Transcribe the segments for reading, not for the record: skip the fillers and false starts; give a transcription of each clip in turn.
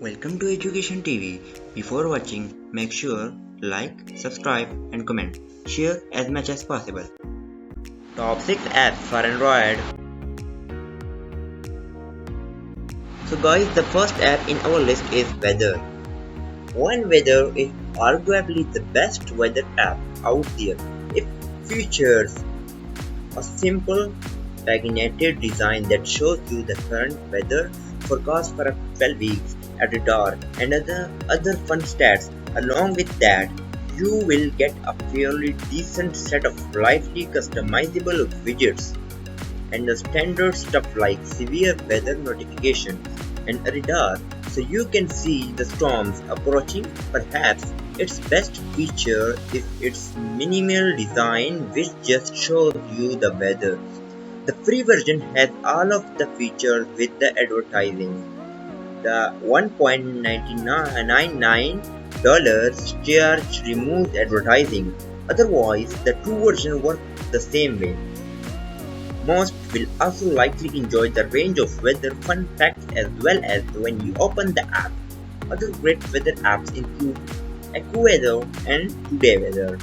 Welcome to Education TV. Before watching, make sure like, subscribe and comment. Share as much as possible. Top 6 apps for Android. So guys, the first app in our list is Weather. Weather is arguably the best weather app out there. It features a simple paginated design that shows you the current weather forecast for 12 weeks at dark and other fun stats. Along with that, you will get a fairly decent set of lively customizable widgets and the standard stuff like severe weather notifications and a radar so you can see the storms approaching. Perhaps its best feature is its minimal design, which just shows you the weather. The free version has all of the features with the advertising. The $1.99 charge removes advertising. Otherwise, the two versions work the same way. Most will also likely enjoy the range of weather fun facts as well as when you open the app. Other great weather apps include AccuWeather and Today Weather.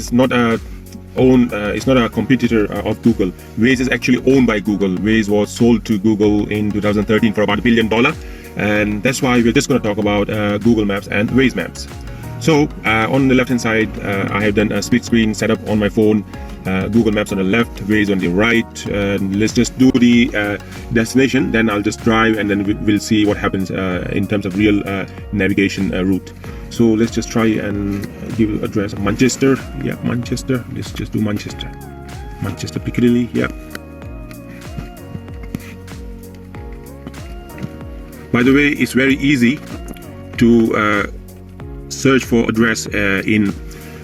It's not a competitor of Google. Waze is actually owned by Google. Waze was sold to Google in 2013 for about $1 billion, and that's why we're just going to talk about Google Maps and Waze Maps. So on the left hand side, I have done a split screen setup on my phone. Google Maps on the left, Waze on the right. Let's just do the destination, then I'll just drive, and then we'll see what happens in terms of real navigation route. So let's just try and give address Manchester. Yeah, Manchester. Let's just do Manchester. Manchester Piccadilly. Yeah. By the way, it's very easy to search for address in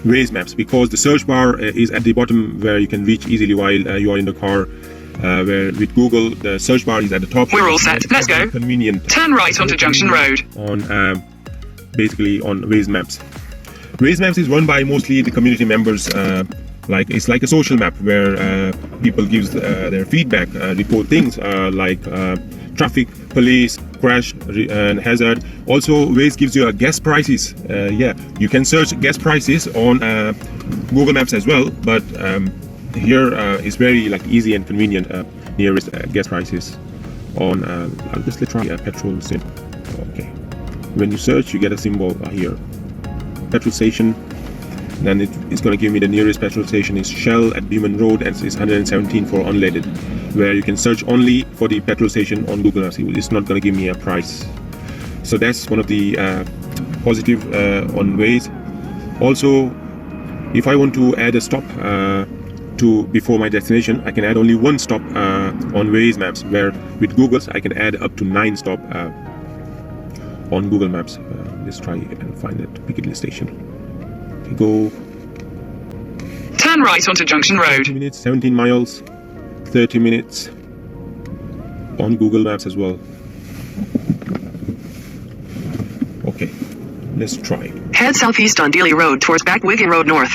Waze Maps, because the search bar is at the bottom where you can reach easily while you are in the car. Where with Google, the search bar is at the top. We're all set. Let's go. Convenient. Turn right onto Junction Road. On basically on Waze Maps. Waze Maps is run by mostly the community members. It's like a social map where people give their feedback, report things like traffic, police, crash, and hazard. Also, Waze gives you gas prices. You can search gas prices on Google Maps as well, but here it's very easy and convenient. Nearest gas prices on. Let's try a petrol station. Okay. When you search, you get a symbol here, petrol station. Then it's going to give me the nearest petrol station is Shell at Beeman Road, and it's 117 for unleaded, where you can search only for the petrol station on Google Maps. It's not going to give me a price. So that's one of the positive on Waze. Also, if I want to add a stop to before my destination, I can add only one stop on Waze Maps, where with Google's I can add up to 9 stop on Google Maps. Let's try and find that Piccadilly station. Okay, go. Turn right onto Junction Road. 30 minutes, 17 miles, 30 minutes on Google Maps as well. Okay, let's try. Head southeast on Dealey Road towards Back Wigan Road North.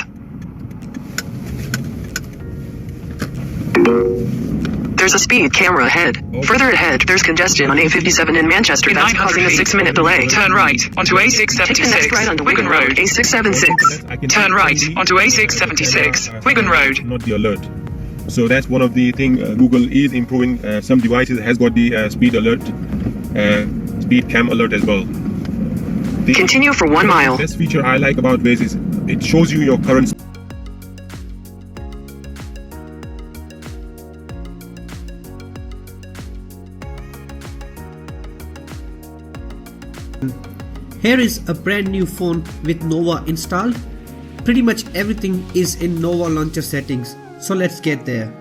There's a speed camera ahead. Okay. Further ahead, there's congestion on A57 in Manchester that's causing a 6-minute delay. Turn right onto A676. Take the next right onto Wigan Road, A676. Turn right onto A676, Wigan Road. Not the alert. So that's one of the things Google is improving. Some devices has got the speed alert, speed cam alert as well. Continue for 1 mile. The best feature I like about Waze is it shows you your current. Here is a brand new phone with Nova installed. Pretty much everything is in Nova Launcher settings, so let's get there.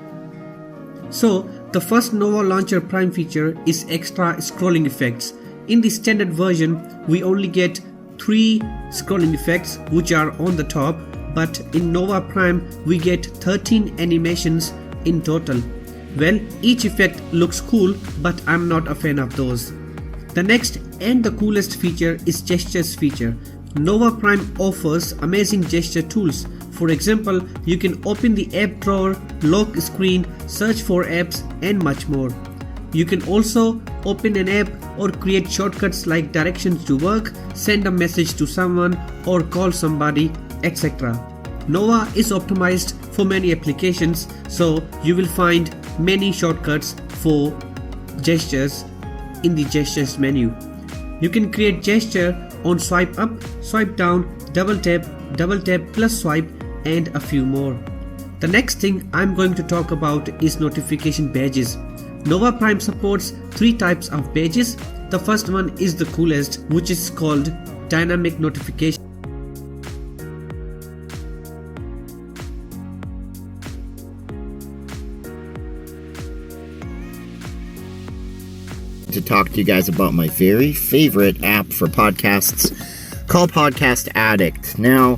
So the first Nova Launcher Prime feature is extra scrolling effects. In the standard version, we only get 3 scrolling effects which are on the top, but in Nova Prime we get 13 animations in total. Well, each effect looks cool, but I'm not a fan of those. The next and the coolest feature is Gestures feature. Nova Prime offers amazing gesture tools. For example, you can open the app drawer, lock screen, search for apps, and much more. You can also open an app or create shortcuts like directions to work, send a message to someone, or call somebody, etc. Nova is optimized for many applications, so you will find many shortcuts for gestures in the gestures menu. You can create gesture on swipe up, swipe down, double tap plus swipe, and a few more. The next thing I'm going to talk about is notification badges. Nova Prime supports 3 types of badges. The first one is the coolest, which is called dynamic notification. To talk to you guys about my very favorite app for podcasts called Podcast Addict. Now,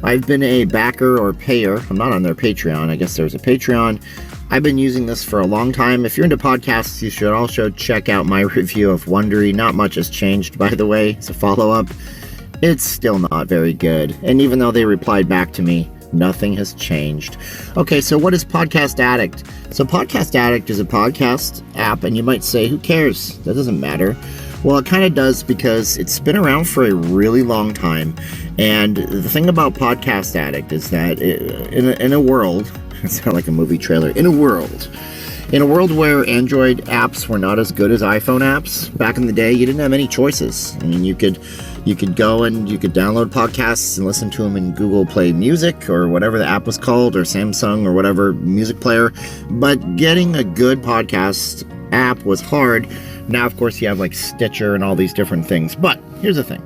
I've been a backer or payer. I'm not on their Patreon. I guess there's a Patreon. I've been using this for a long time. If you're into podcasts, you should also check out my review of Wondery. Not much has changed, by the way. It's a follow-up. It's still not very good. And even though they replied back to me, nothing has changed. Okay, so what is Podcast Addict? So Podcast Addict is a podcast app, and you might say, who cares? That doesn't matter. Well, it kind of does because it's been around for a really long time. And the thing about Podcast Addict is that in a world, it sounds like a movie trailer, in a world where Android apps were not as good as iPhone apps, back in the day, you didn't have any choices. I mean, you could go and you could download podcasts and listen to them in Google Play Music or whatever the app was called, or Samsung or whatever music player. But getting a good podcast app was hard. Now, of course, you have like Stitcher and all these different things. But here's the thing.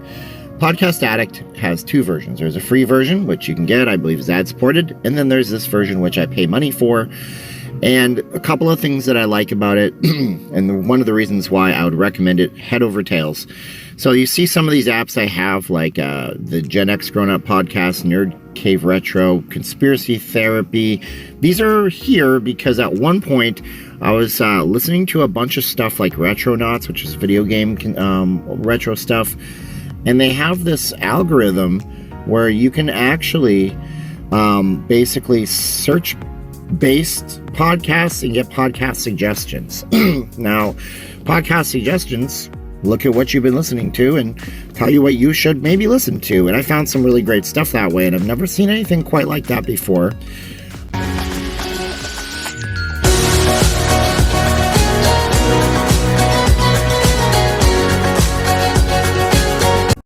Podcast Addict has two versions. There's a free version, which you can get, I believe is ad supported. And then there's this version, which I pay money for. And a couple of things that I like about it, and one of the reasons why I would recommend it, head over tails. So you see some of these apps I have, like the Gen X Grown Up Podcast, Nerd Cave Retro, Conspiracy Therapy. These are here because at one point I was listening to a bunch of stuff like Retronauts, which is video game retro stuff. And they have this algorithm where you can actually basically search based podcasts and get podcast suggestions. Now, podcast suggestions look at what you've been listening to and tell you what you should maybe listen to. And I found some really great stuff that way, and I've never seen anything quite like that before.